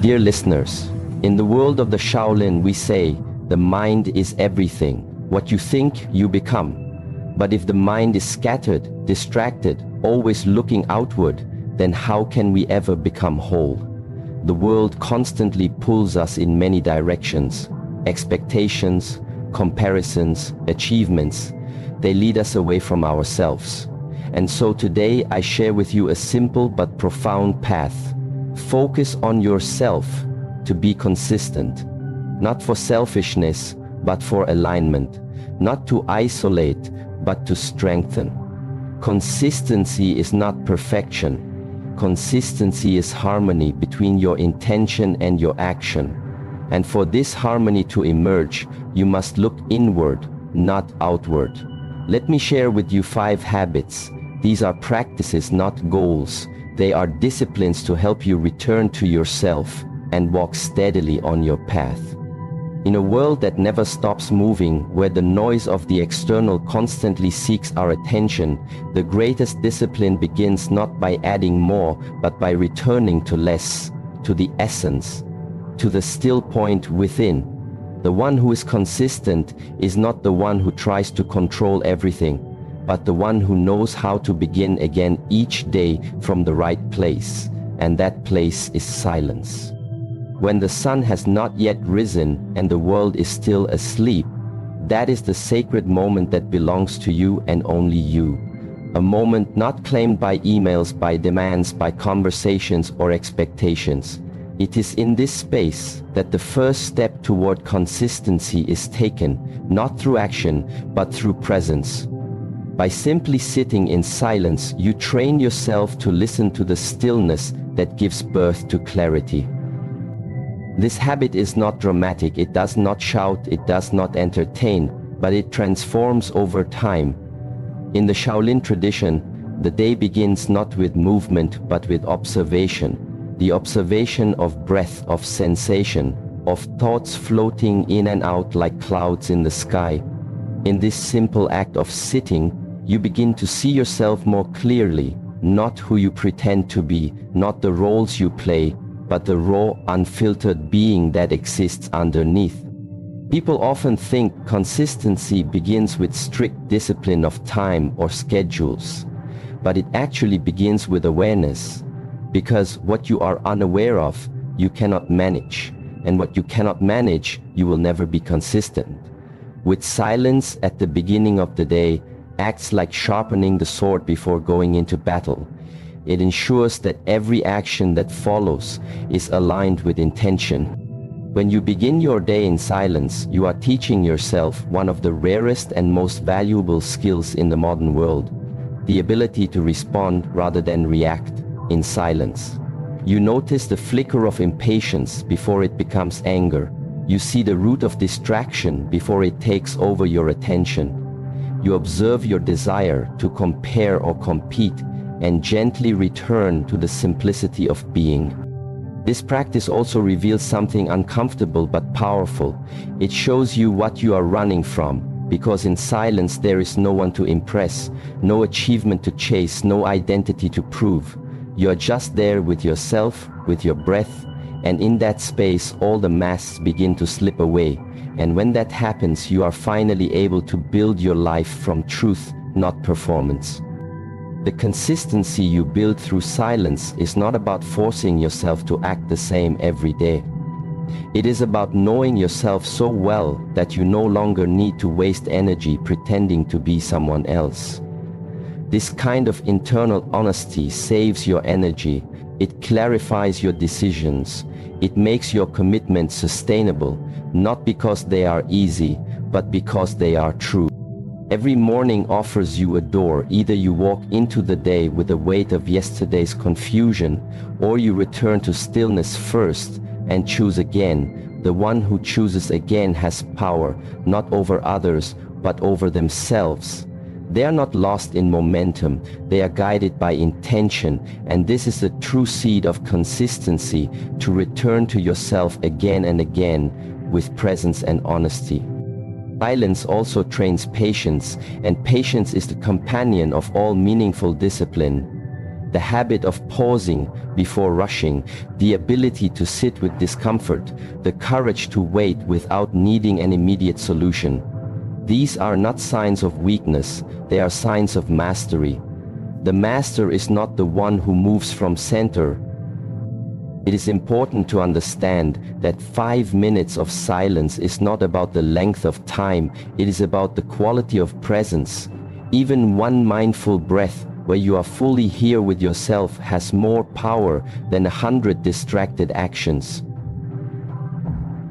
Dear listeners, in the world of the Shaolin, we say, the mind is everything. What you think, you become. But if the mind is scattered, distracted, always looking outward, then how can we ever become whole? The world constantly pulls us in many directions. Expectations, comparisons, achievements, they lead us away from ourselves. And so today I share with you a simple but profound path. Focus on yourself to be consistent, not for selfishness, but for alignment, not to isolate, but to strengthen. Consistency is not perfection. Consistency is harmony between your intention and your action. And for this harmony to emerge, you must look inward, not outward. Let me share with you 5 habits. These are practices, not goals. They are disciplines to help you return to yourself and walk steadily on your path. In a world that never stops moving, where the noise of the external constantly seeks our attention, the greatest discipline begins not by adding more, but by returning to less, to the essence, to the still point within. The one who is consistent is not the one who tries to control everything, but the one who knows how to begin again each day from the right place, and that place is silence. When the sun has not yet risen and the world is still asleep, that is the sacred moment that belongs to you and only you. A moment not claimed by emails, by demands, by conversations or expectations. It is in this space that the first step toward consistency is taken, not through action, but through presence. By simply sitting in silence, you train yourself to listen to the stillness that gives birth to clarity. This habit is not dramatic, it does not shout, it does not entertain, but it transforms over time. In the Shaolin tradition, the day begins not with movement, but with observation. The observation of breath, of sensation, of thoughts floating in and out like clouds in the sky. In this simple act of sitting, you begin to see yourself more clearly, not who you pretend to be, not the roles you play, but the raw, unfiltered being that exists underneath. People often think consistency begins with strict discipline of time or schedules, but it actually begins with awareness. Because what you are unaware of, you cannot manage, and what you cannot manage, you will never be consistent. With silence at the beginning of the day, acts like sharpening the sword before going into battle. It ensures that every action that follows is aligned with intention. When you begin your day in silence, you are teaching yourself one of the rarest and most valuable skills in the modern world, the ability to respond rather than react in silence. You notice the flicker of impatience before it becomes anger. You see the root of distraction before it takes over your attention. You observe your desire to compare or compete and gently return to the simplicity of being. This practice also reveals something uncomfortable but powerful. It shows you what you are running from, because in silence there is no one to impress, no achievement to chase, no identity to prove. You are just there with yourself, with your breath, and in that space all the masks begin to slip away. And when that happens, you are finally able to build your life from truth, not performance. The consistency you build through silence is not about forcing yourself to act the same every day. It is about knowing yourself so well that you no longer need to waste energy pretending to be someone else. This kind of internal honesty saves your energy, it clarifies your decisions, it makes your commitments sustainable, not because they are easy, but because they are true. Every morning offers you a door. Either you walk into the day with the weight of yesterday's confusion, or you return to stillness first and choose again. The one who chooses again has power, not over others, but over themselves. They are not lost in momentum, they are guided by intention, and this is the true seed of consistency, to return to yourself again and again with presence and honesty. Silence also trains patience, and patience is the companion of all meaningful discipline. the habit of pausing before rushing, the ability to sit with discomfort, the courage to wait without needing an immediate solution. These are not signs of weakness, they are signs of mastery. The master is not the one who moves from center. It is important to understand that 5 minutes of silence is not about the length of time, it is about the quality of presence. Even one mindful breath where you are fully here with yourself has more power than 100 distracted actions.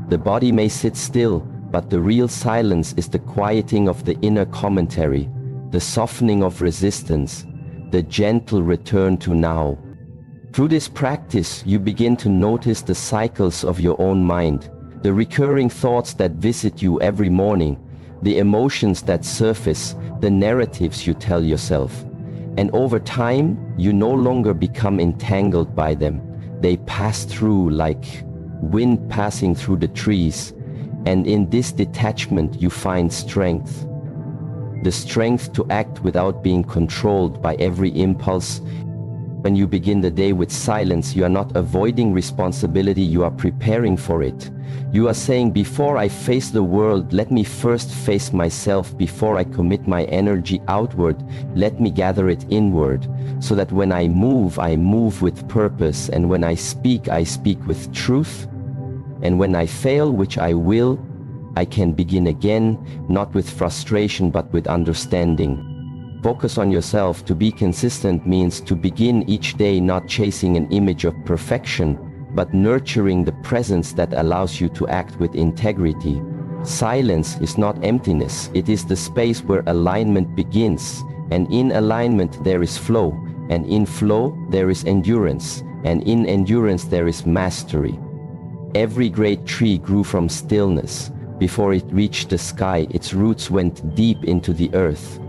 The body may sit still, but the real silence is the quieting of the inner commentary, the softening of resistance, the gentle return to now. Through this practice, you begin to notice the cycles of your own mind, the recurring thoughts that visit you every morning, the emotions that surface, the narratives you tell yourself. And over time, you no longer become entangled by them. They pass through like wind passing through the trees. And in this detachment, you find strength. The strength to act without being controlled by every impulse. When you begin the day with silence, you are not avoiding responsibility, you are preparing for it. You are saying, before I face the world, let me first face myself. Before I commit my energy outward, let me gather it inward, so that when I move with purpose, and when I speak with truth. And when I fail, which I will, I can begin again, not with frustration but with understanding. Focus on yourself. To be consistent means to begin each day not chasing an image of perfection, but nurturing the presence that allows you to act with integrity. Silence is not emptiness, it is the space where alignment begins, and in alignment there is flow, and in flow there is endurance, and in endurance there is mastery. Every great tree grew from stillness. Before it reached the sky, its roots went deep into the earth.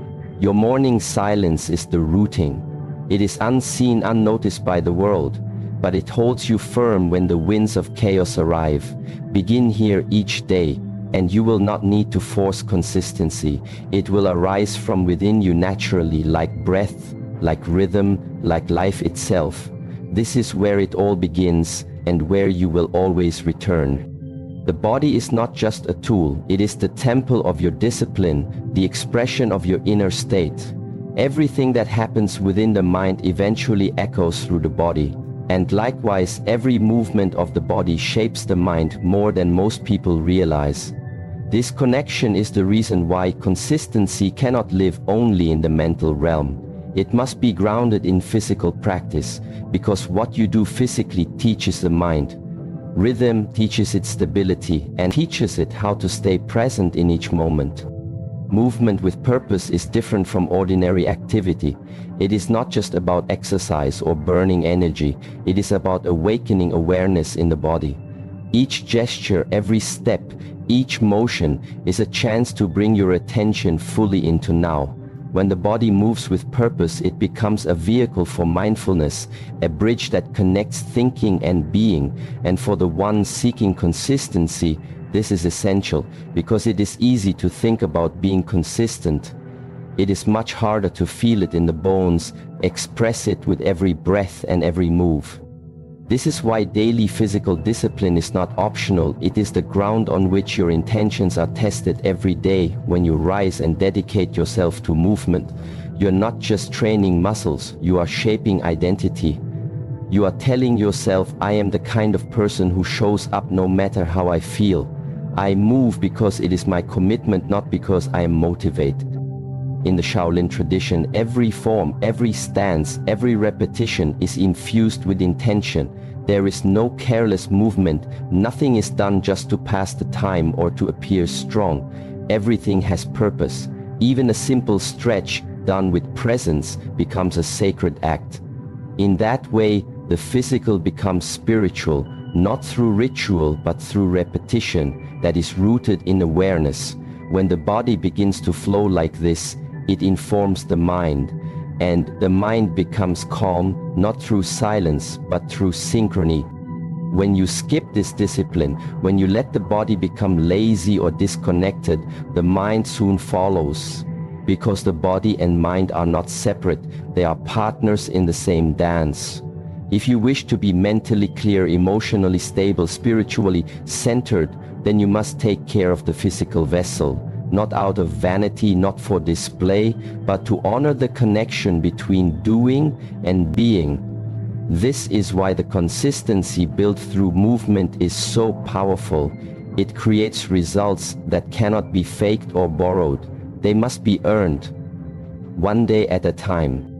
Your morning silence is the rooting. It is unseen, unnoticed by the world, but it holds you firm when the winds of chaos arrive. Begin here each day, and you will not need to force consistency. It will arise from within you naturally, like breath, like rhythm, like life itself. This is where it all begins, and where you will always return. The body is not just a tool, it is the temple of your discipline, the expression of your inner state. Everything that happens within the mind eventually echoes through the body. And likewise, every movement of the body shapes the mind more than most people realize. This connection is the reason why consistency cannot live only in the mental realm. It must be grounded in physical practice, because what you do physically teaches the mind. Rhythm teaches it stability and teaches it how to stay present in each moment. Movement with purpose is different from ordinary activity. It is not just about exercise or burning energy, it is about awakening awareness in the body. Each gesture, every step, each motion is a chance to bring your attention fully into now. When the body moves with purpose, it becomes a vehicle for mindfulness, a bridge that connects thinking and being. And for the one seeking consistency, this is essential, because it is easy to think about being consistent. It is much harder to feel it in the bones, express it with every breath and every move. This is why daily physical discipline is not optional, it is the ground on which your intentions are tested every day. When you rise and dedicate yourself to movement, you're not just training muscles, you are shaping identity. You are telling yourself, I am the kind of person who shows up no matter how I feel. I move because it is my commitment, not because I am motivated. In the Shaolin tradition, every form, every stance, every repetition is infused with intention. There is no careless movement. Nothing is done just to pass the time or to appear strong. Everything has purpose. Even a simple stretch done with presence becomes a sacred act. In that way, the physical becomes spiritual, not through ritual but through repetition that is rooted in awareness. When the body begins to flow like this, it informs the mind, and the mind becomes calm, not through silence, but through synchrony. When you skip this discipline, when you let the body become lazy or disconnected, the mind soon follows. because the body and mind are not separate, they are partners in the same dance. If you wish to be mentally clear, emotionally stable, spiritually centered, then you must take care of the physical vessel, not out of vanity, not for display, but to honor the connection between doing and being. This is why the consistency built through movement is so powerful. It creates results that cannot be faked or borrowed. They must be earned, one day at a time.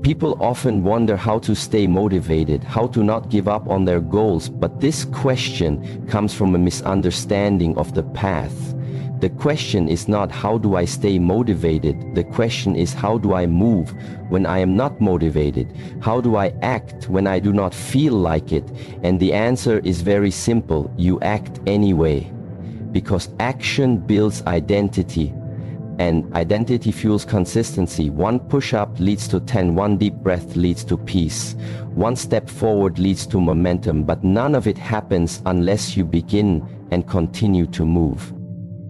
People often wonder how to stay motivated, how to not give up on their goals, but this question comes from a misunderstanding of the path. The question is not how do I stay motivated, the question is how do I move when I am not motivated? How do I act when I do not feel like it? And the answer is very simple, you act anyway. Because action builds identity, and identity fuels consistency. One push-up leads to 10, one deep breath leads to peace. One step forward leads to momentum, but none of it happens unless you begin and continue to move.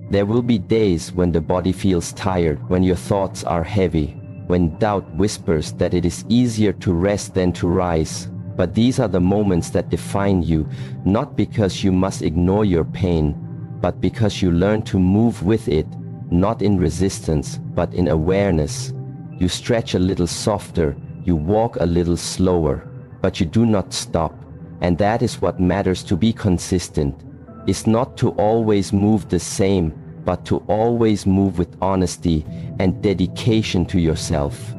There will be days when the body feels tired, when your thoughts are heavy, when doubt whispers that it is easier to rest than to rise. But these are the moments that define you, not because you must ignore your pain, but because you learn to move with it, not in resistance, but in awareness. You stretch a little softer, you walk a little slower, but you do not stop. And that is what matters. To be consistent is not to always move the same, but to always move with honesty and dedication to yourself.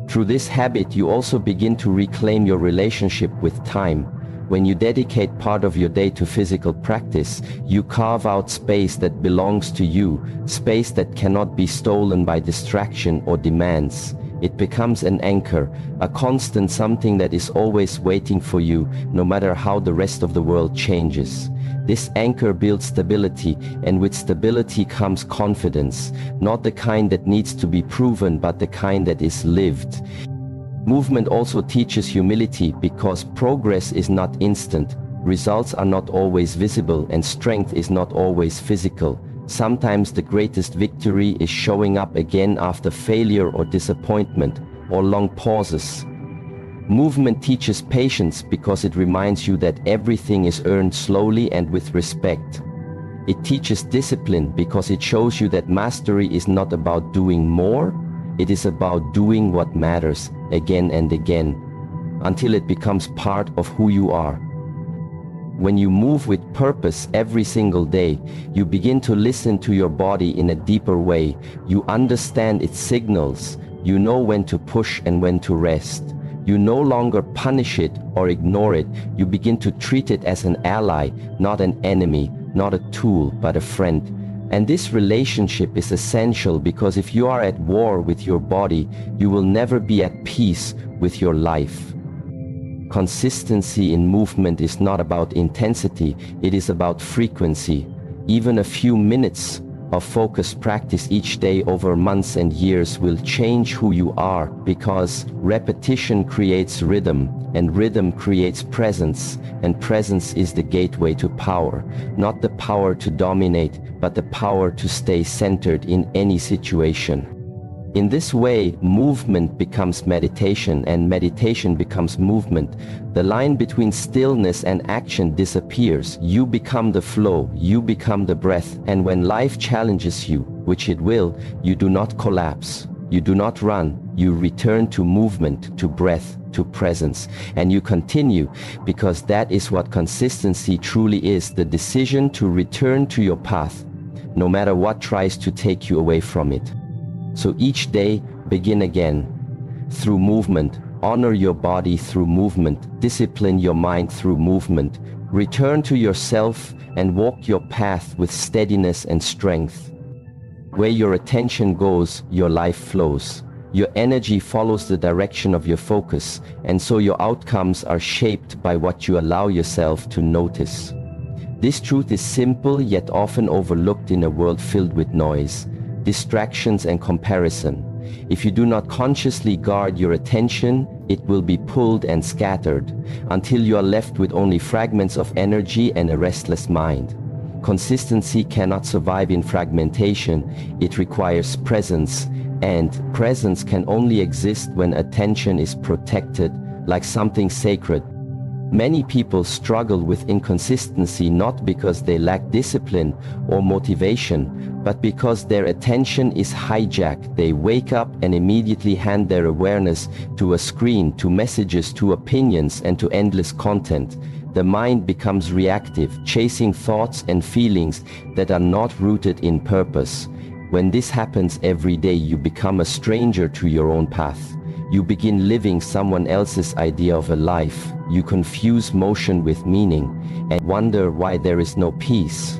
Through this habit, you also begin to reclaim your relationship with time. When you dedicate part of your day to physical practice, you carve out space that belongs to you, space that cannot be stolen by distraction or demands. It becomes an anchor, a constant, something that is always waiting for you, no matter how the rest of the world changes. This anchor builds stability, and with stability comes confidence, not the kind that needs to be proven, but the kind that is lived. Movement also teaches humility, because progress is not instant, results are not always visible, and strength is not always physical. Sometimes the greatest victory is showing up again after failure or disappointment, or long pauses. Movement teaches patience, because it reminds you that everything is earned slowly and with respect. It teaches discipline, because it shows you that mastery is not about doing more, it is about doing what matters again and again, until it becomes part of who you are. When you move with purpose every single day, you begin to listen to your body in a deeper way. You understand its signals. You know when to push and when to rest. You no longer punish it or ignore it. You begin to treat it as an ally, not an enemy, not a tool, but a friend. And this relationship is essential, because if you are at war with your body, you will never be at peace with your life. Consistency in movement is not about intensity, it is about frequency. Even a few minutes of focused practice each day over months and years will change who you are, because repetition creates rhythm, and rhythm creates presence, and presence is the gateway to power. Not the power to dominate, but the power to stay centered in any situation. In this way, movement becomes meditation, and meditation becomes movement. The line between stillness and action disappears. You become the flow, you become the breath, and when life challenges you, which it will, you do not collapse, you do not run, you return to movement, to breath, to presence, and you continue, because that is what consistency truly is, the decision to return to your path, no matter what tries to take you away from it. So each day, begin again. Through movement, honor your body through movement, discipline your mind through movement, return to yourself and walk your path with steadiness and strength. Where your attention goes, your life flows. Your energy follows the direction of your focus, and so your outcomes are shaped by what you allow yourself to notice. This truth is simple, yet often overlooked in a world filled with noise, distractions and comparison. If you do not consciously guard your attention, it will be pulled and scattered, until you are left with only fragments of energy and a restless mind. Consistency cannot survive in fragmentation. It requires presence, And presence can only exist when attention is protected, like something sacred. Many people struggle with inconsistency not because they lack discipline or motivation, but because their attention is hijacked. They wake up and immediately hand their awareness to a screen, to messages, to opinions, and to endless content. The mind becomes reactive, chasing thoughts and feelings that are not rooted in purpose. When this happens every day, you become a stranger to your own path. You begin living someone else's idea of a life. You confuse motion with meaning and wonder why there is no peace.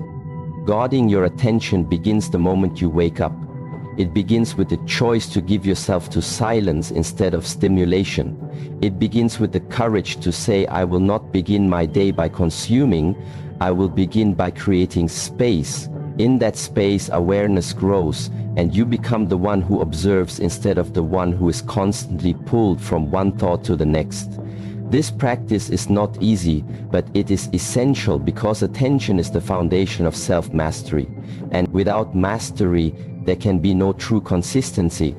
Guarding your attention begins the moment you wake up. It begins with the choice to give yourself to silence instead of stimulation. It begins with the courage to say, I will not begin my day by consuming, I will begin by creating space. In that space, awareness grows, and you become the one who observes instead of the one who is constantly pulled from one thought to the next. This practice is not easy, but it is essential because attention is the foundation of self-mastery. And without mastery, there can be no true consistency.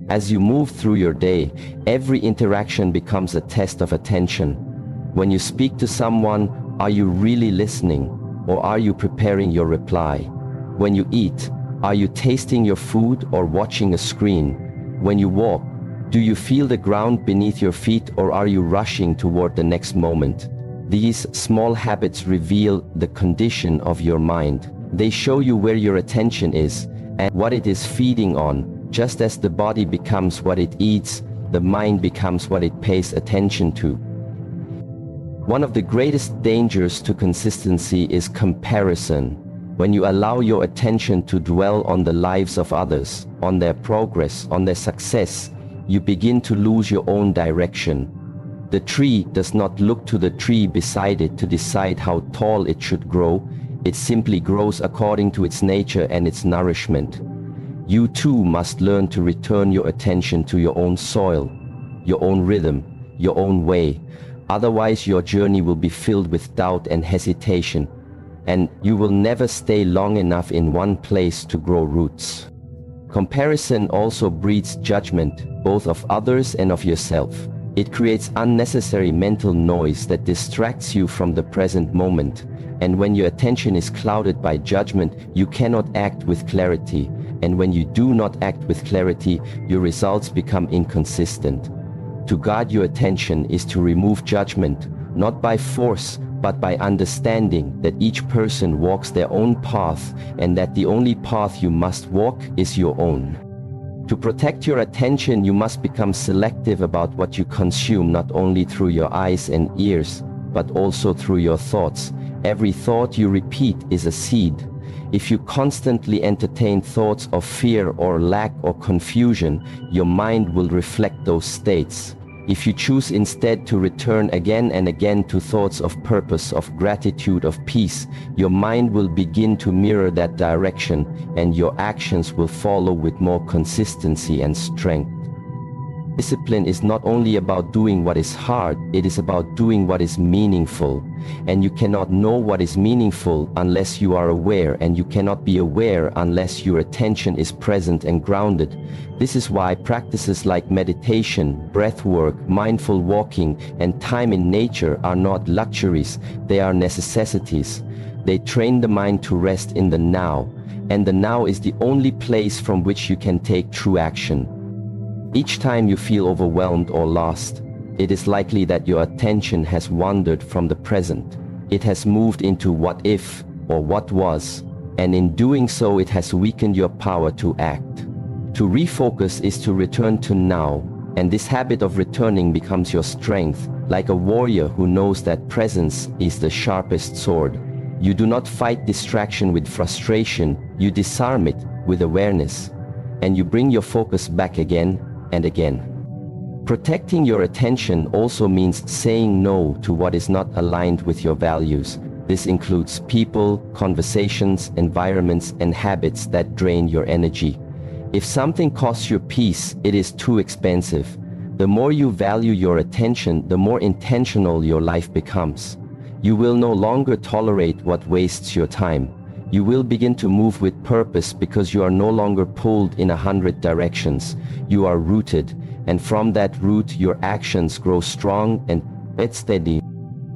As you move through your day, every interaction becomes a test of attention. When you speak to someone, are you really listening? Or are you preparing your reply? When you eat, are you tasting your food or watching a screen? When you walk, do you feel the ground beneath your feet or are you rushing toward the next moment? These small habits reveal the condition of your mind. They show you where your attention is and what it is feeding on. Just as the body becomes what it eats, the mind becomes what it pays attention to. One of the greatest dangers to consistency is comparison. When you allow your attention to dwell on the lives of others, on their progress, on their success, you begin to lose your own direction. The tree does not look to the tree beside it to decide how tall it should grow. It simply grows according to its nature and its nourishment. You too must learn to return your attention to your own soil, your own rhythm, your own way. Otherwise, your journey will be filled with doubt and hesitation, and you will never stay long enough in one place to grow roots. Comparison also breeds judgment, both of others and of yourself. It creates unnecessary mental noise that distracts you from the present moment. And when your attention is clouded by judgment, you cannot act with clarity. And when you do not act with clarity, your results become inconsistent. To guard your attention is to remove judgment, not by force, but by understanding that each person walks their own path and that the only path you must walk is your own. To protect your attention, you must become selective about what you consume, not only through your eyes and ears, but also through your thoughts. Every thought you repeat is a seed. If you constantly entertain thoughts of fear or lack or confusion, your mind will reflect those states. If you choose instead to return again and again to thoughts of purpose, of gratitude, of peace, your mind will begin to mirror that direction, and your actions will follow with more consistency and strength. Discipline is not only about doing what is hard, it is about doing what is meaningful. And you cannot know what is meaningful unless you are aware, and you cannot be aware unless your attention is present and grounded. This is why practices like meditation, breath work, mindful walking, and time in nature are not luxuries, they are necessities. They train the mind to rest in the now, and the now is the only place from which you can take true action. Each time you feel overwhelmed or lost, it is likely that your attention has wandered from the present. It has moved into what if or what was, and in doing so it has weakened your power to act. To refocus is to return to now, and this habit of returning becomes your strength, like a warrior who knows that presence is the sharpest sword. You do not fight distraction with frustration, you disarm it with awareness, and you bring your focus back again and again. Protecting your attention also means saying no to what is not aligned with your values. This includes people, conversations, environments, and habits that drain your energy. If something costs your peace, it is too expensive. The more you value your attention, the more intentional your life becomes. You will no longer tolerate what wastes your time. You will begin to move with purpose because you are no longer pulled in 100 directions. You are rooted, and from that root your actions grow strong and steady.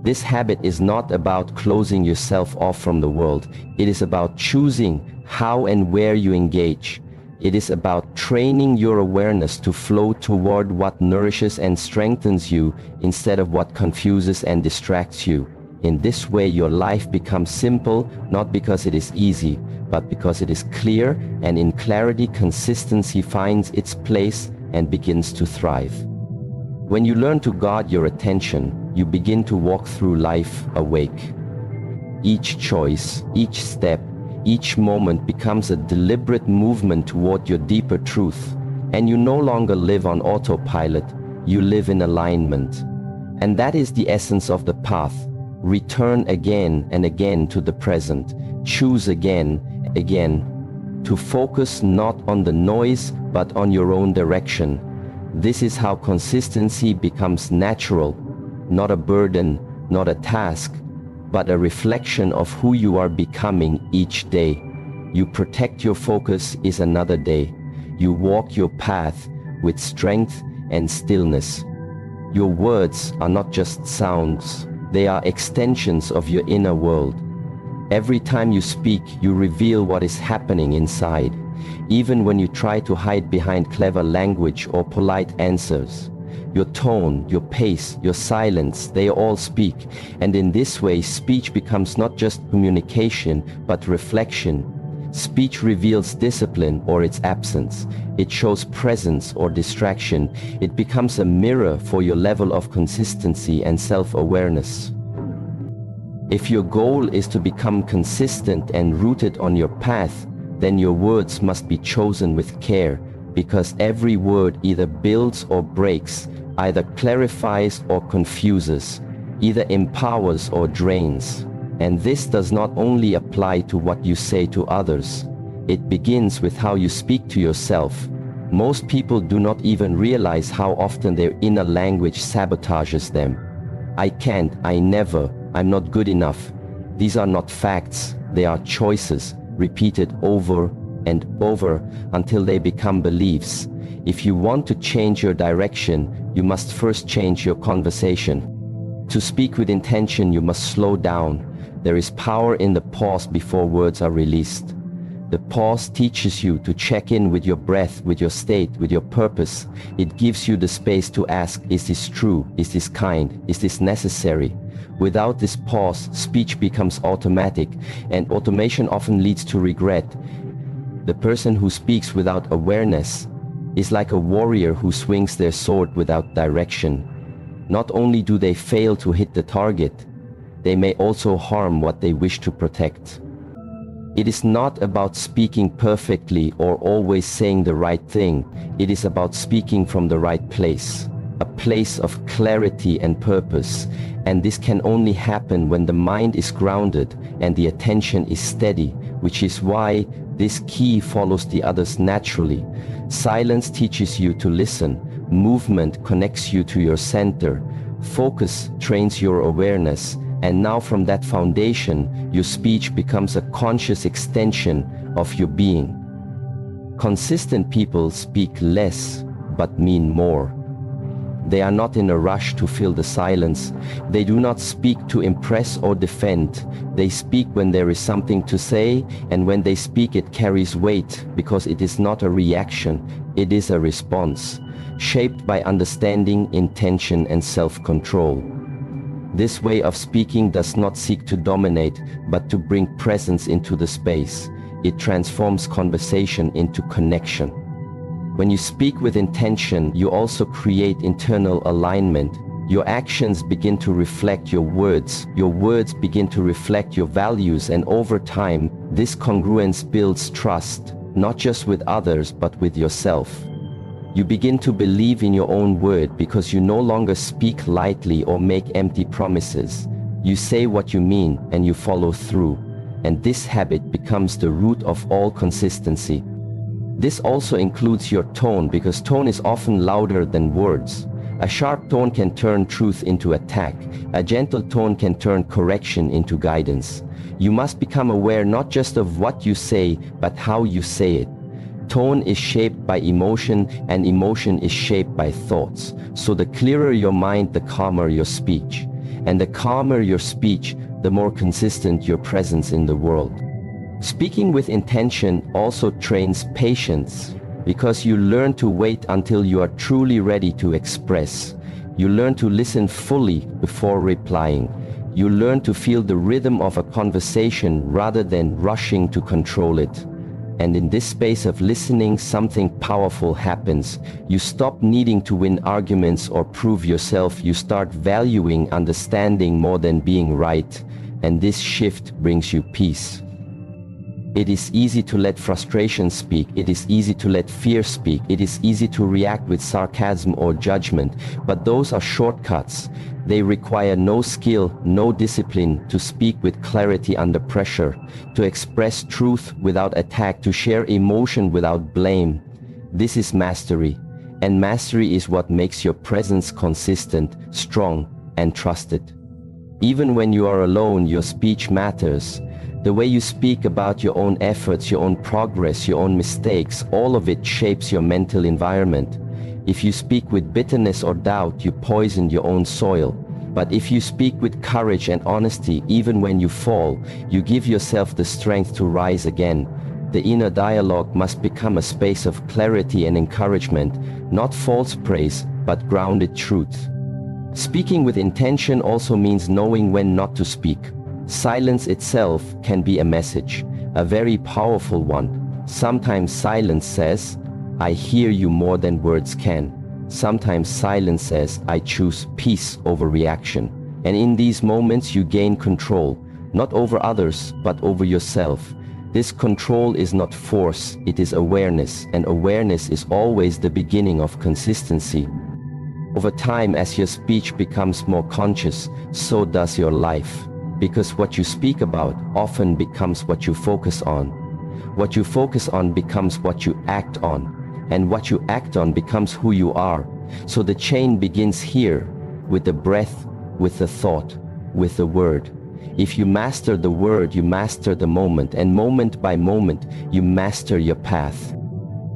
This habit is not about closing yourself off from the world. It is about choosing how and where you engage. It is about training your awareness to flow toward what nourishes and strengthens you instead of what confuses and distracts you. In this way, your life becomes simple, not because it is easy, but because it is clear, and in clarity, consistency finds its place and begins to thrive. When you learn to guard your attention, you begin to walk through life awake. Each choice, each step, each moment becomes a deliberate movement toward your deeper truth, and you no longer live on autopilot, you live in alignment. And that is the essence of the path. Return again and again to the present. Choose again and again to focus not on the noise but on your own direction. This is how consistency becomes natural, not a burden, not a task, but a reflection of who you are becoming each day. You protect your focus is another day. You walk your path with strength and stillness. Your words are not just sounds. They are extensions of your inner world. Every time you speak, you reveal what is happening inside, even when you try to hide behind clever language or polite answers. Your tone, your pace, your silence, they all speak. And in this way, speech becomes not just communication, but reflection. Speech reveals discipline or its absence. It shows presence or distraction. It becomes a mirror for your level of consistency and self-awareness. If your goal is to become consistent and rooted on your path, then your words must be chosen with care, because every word either builds or breaks, either clarifies or confuses, either empowers or drains. And this does not only apply to what you say to others. It begins with how you speak to yourself. Most people do not even realize how often their inner language sabotages them. I can't, I never, I'm not good enough. These are not facts, they are choices, repeated over and over until they become beliefs. If you want to change your direction, you must first change your conversation. To speak with intention, you must slow down. There is power in the pause before words are released. The pause teaches you to check in with your breath, with your state, with your purpose. It gives you the space to ask, is this true? Is this kind? Is this necessary? Without this pause, speech becomes automatic, and automation often leads to regret. The person who speaks without awareness is like a warrior who swings their sword without direction. Not only do they fail to hit the target, they may also harm what they wish to protect. It is not about speaking perfectly or always saying the right thing. It is about speaking from the right place, a place of clarity and purpose. And this can only happen when the mind is grounded and the attention is steady, which is why this key follows the others naturally. Silence teaches you to listen. Movement connects you to your center. Focus trains your awareness. And now from that foundation, your speech becomes a conscious extension of your being. Consistent people speak less, but mean more. They are not in a rush to fill the silence. They do not speak to impress or defend. They speak when there is something to say, and when they speak it carries weight, because it is not a reaction, it is a response, shaped by understanding, intention, and self-control. This way of speaking does not seek to dominate, but to bring presence into the space. It transforms conversation into connection. When you speak with intention, you also create internal alignment. Your actions begin to reflect your words begin to reflect your values, and over time, this congruence builds trust, not just with others, but with yourself. You begin to believe in your own word because you no longer speak lightly or make empty promises. You say what you mean and you follow through. And this habit becomes the root of all consistency. This also includes your tone, because tone is often louder than words. A sharp tone can turn truth into attack. A gentle tone can turn correction into guidance. You must become aware not just of what you say, but how you say it. Tone is shaped by emotion, and emotion is shaped by thoughts. So the clearer your mind, the calmer your speech. And the calmer your speech, the more consistent your presence in the world. Speaking with intention also trains patience, because you learn to wait until you are truly ready to express. You learn to listen fully before replying. You learn to feel the rhythm of a conversation rather than rushing to control it. And in this space of listening, something powerful happens. You stop needing to win arguments or prove yourself. You start valuing understanding more than being right. And this shift brings you peace. It is easy to let frustration speak. It is easy to let fear speak. It is easy to react with sarcasm or judgment. But those are shortcuts. They require no skill, no discipline, to speak with clarity under pressure, to express truth without attack, to share emotion without blame. This is mastery. And mastery is what makes your presence consistent, strong, and trusted. Even when you are alone, your speech matters. The way you speak about your own efforts, your own progress, your own mistakes, all of it shapes your mental environment. If you speak with bitterness or doubt, you poison your own soil. But if you speak with courage and honesty, even when you fall, you give yourself the strength to rise again. The inner dialogue must become a space of clarity and encouragement, not false praise, but grounded truth. Speaking with intention also means knowing when not to speak. Silence itself can be a message, a very powerful one. Sometimes silence says, I hear you more than words can. Sometimes silence says, I choose peace over reaction. And in these moments you gain control, not over others, but over yourself. This control is not force, it is awareness, and awareness is always the beginning of consistency. Over time, as your speech becomes more conscious, so does your life. Because what you speak about often becomes what you focus on. What you focus on becomes what you act on. And what you act on becomes who you are. So the chain begins here, with the breath, with the thought, with the word. If you master the word, you master the moment, and moment by moment, you master your path.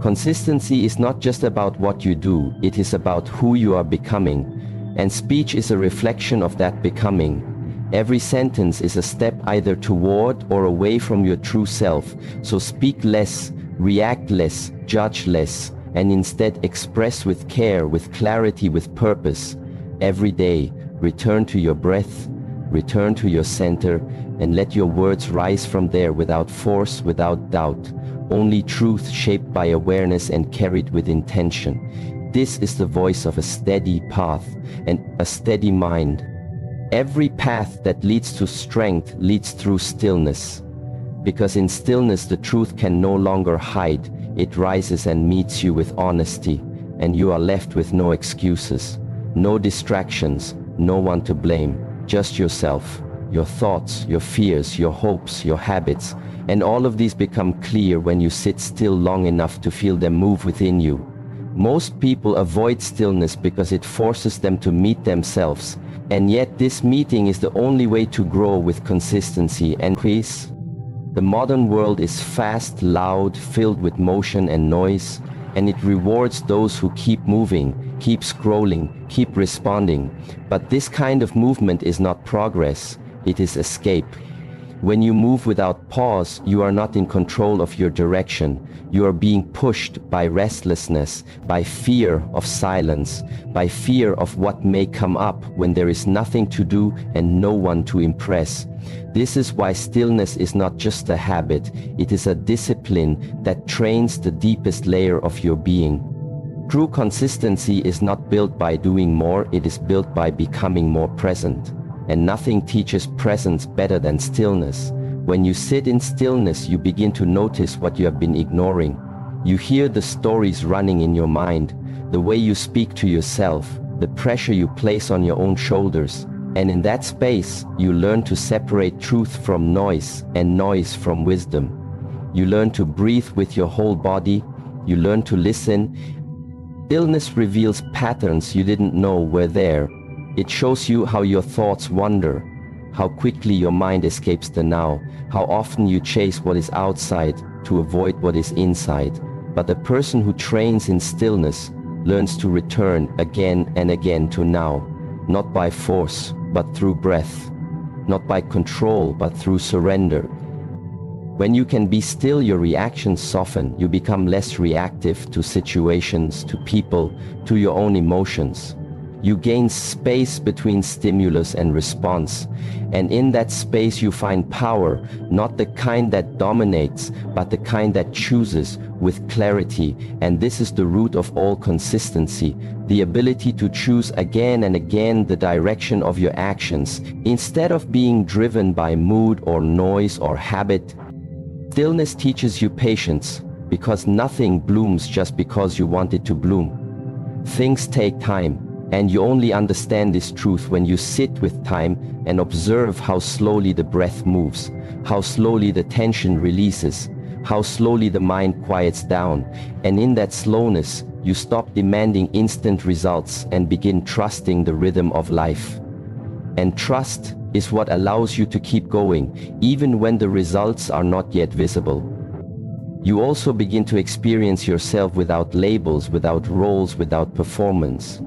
Consistency is not just about what you do, it is about who you are becoming. And speech is a reflection of that becoming. Every sentence is a step either toward or away from your true self. So speak less, react less, judge less, and instead express with care, with clarity, with purpose. Every day, return to your breath, return to your center, and let your words rise from there without force, without doubt. Only truth shaped by awareness and carried with intention. This is the voice of a steady path and a steady mind. Every path that leads to strength leads through stillness. Because in stillness the truth can no longer hide. It rises and meets you with honesty, and you are left with no excuses, no distractions, no one to blame, just yourself, your thoughts, your fears, your hopes, your habits, and all of these become clear when you sit still long enough to feel them move within you. Most people avoid stillness because it forces them to meet themselves. And yet this meeting is the only way to grow with consistency and peace. The modern world is fast, loud, filled with motion and noise, and it rewards those who keep moving, keep scrolling, keep responding. But this kind of movement is not progress, it is escape. When you move without pause, you are not in control of your direction. You are being pushed by restlessness, by fear of silence, by fear of what may come up when there is nothing to do and no one to impress. This is why stillness is not just a habit, it is a discipline that trains the deepest layer of your being. True consistency is not built by doing more, it is built by becoming more present. And nothing teaches presence better than stillness. When you sit in stillness, you begin to notice what you have been ignoring. You hear the stories running in your mind, the way you speak to yourself, the pressure you place on your own shoulders. And in that space, you learn to separate truth from noise and noise from wisdom. You learn to breathe with your whole body. You learn to listen. Stillness reveals patterns you didn't know were there. It shows you how your thoughts wander, how quickly your mind escapes the now, how often you chase what is outside to avoid what is inside. But the person who trains in stillness learns to return again and again to now, not by force, but through breath, not by control, but through surrender. When you can be still, your reactions soften. You become less reactive to situations, to people, to your own emotions. You gain space between stimulus and response. And in that space you find power, not the kind that dominates, but the kind that chooses with clarity. And this is the root of all consistency, the ability to choose again and again the direction of your actions, instead of being driven by mood or noise or habit. Stillness teaches you patience, because nothing blooms just because you want it to bloom. Things take time, and you only understand this truth when you sit with time and observe how slowly the breath moves, how slowly the tension releases, how slowly the mind quiets down. And in that slowness, you stop demanding instant results and begin trusting the rhythm of life. And trust is what allows you to keep going, even when the results are not yet visible. You also begin to experience yourself without labels, without roles, without performance.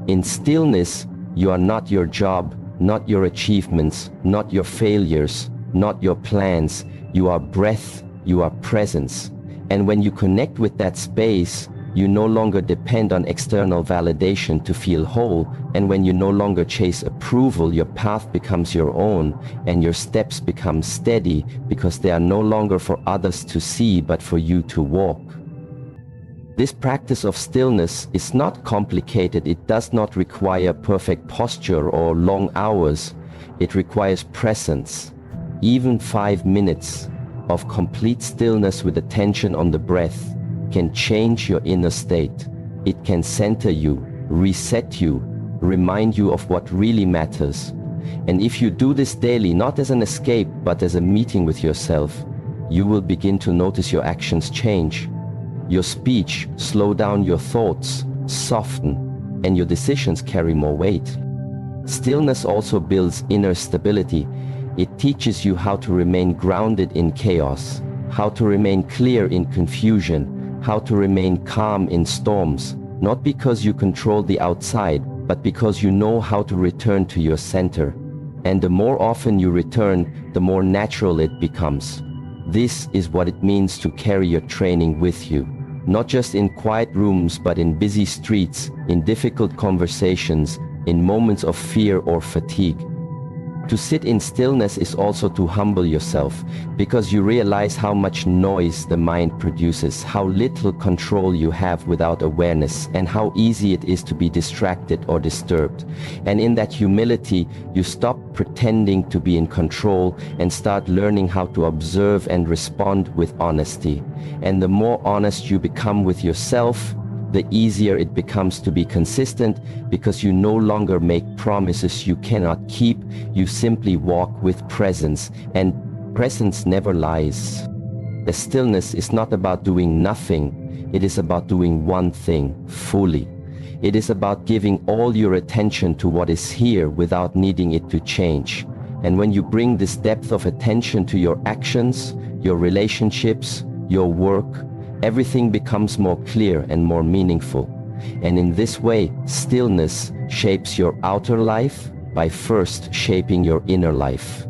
In stillness, you are not your job, not your achievements, not your failures, not your plans. You are breath, you are presence. And when you connect with that space, you no longer depend on external validation to feel whole. And when you no longer chase approval, your path becomes your own, and your steps become steady, because they are no longer for others to see, but for you to walk. This practice of stillness is not complicated. It does not require perfect posture or long hours. It requires presence. Even 5 minutes of complete stillness with attention on the breath can change your inner state. It can center you, reset you, remind you of what really matters. And if you do this daily, not as an escape, but as a meeting with yourself, you will begin to notice your actions change. Your speech slow down, your thoughts soften, and your decisions carry more weight. Stillness also builds inner stability. It teaches you how to remain grounded in chaos, how to remain clear in confusion, how to remain calm in storms, not because you control the outside, but because you know how to return to your center. And the more often you return, the more natural it becomes. This is what it means to carry your training with you, not just in quiet rooms, but in busy streets, in difficult conversations, in moments of fear or fatigue. To sit in stillness is also to humble yourself, because you realize how much noise the mind produces, how little control you have without awareness, and how easy it is to be distracted or disturbed. And in that humility, you stop pretending to be in control and start learning how to observe and respond with honesty. And the more honest you become with yourself, the easier it becomes to be consistent, because you no longer make promises you cannot keep. You simply walk with presence, and presence never lies. The stillness is not about doing nothing. It is about doing one thing fully. It is about giving all your attention to what is here without needing it to change. And when you bring this depth of attention to your actions, your relationships, your work, everything becomes more clear and more meaningful. And in this way, stillness shapes your outer life by first shaping your inner life.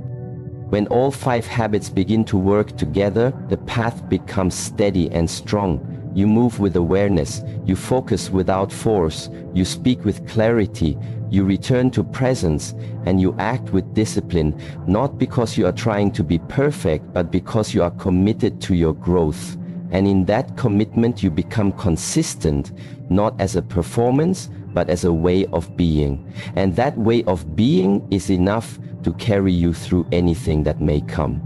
When all 5 habits begin to work together, the path becomes steady and strong. You move with awareness, you focus without force, you speak with clarity, you return to presence, and you act with discipline, not because you are trying to be perfect, but because you are committed to your growth. And in that commitment, you become consistent, not as a performance, but as a way of being. And that way of being is enough to carry you through anything that may come.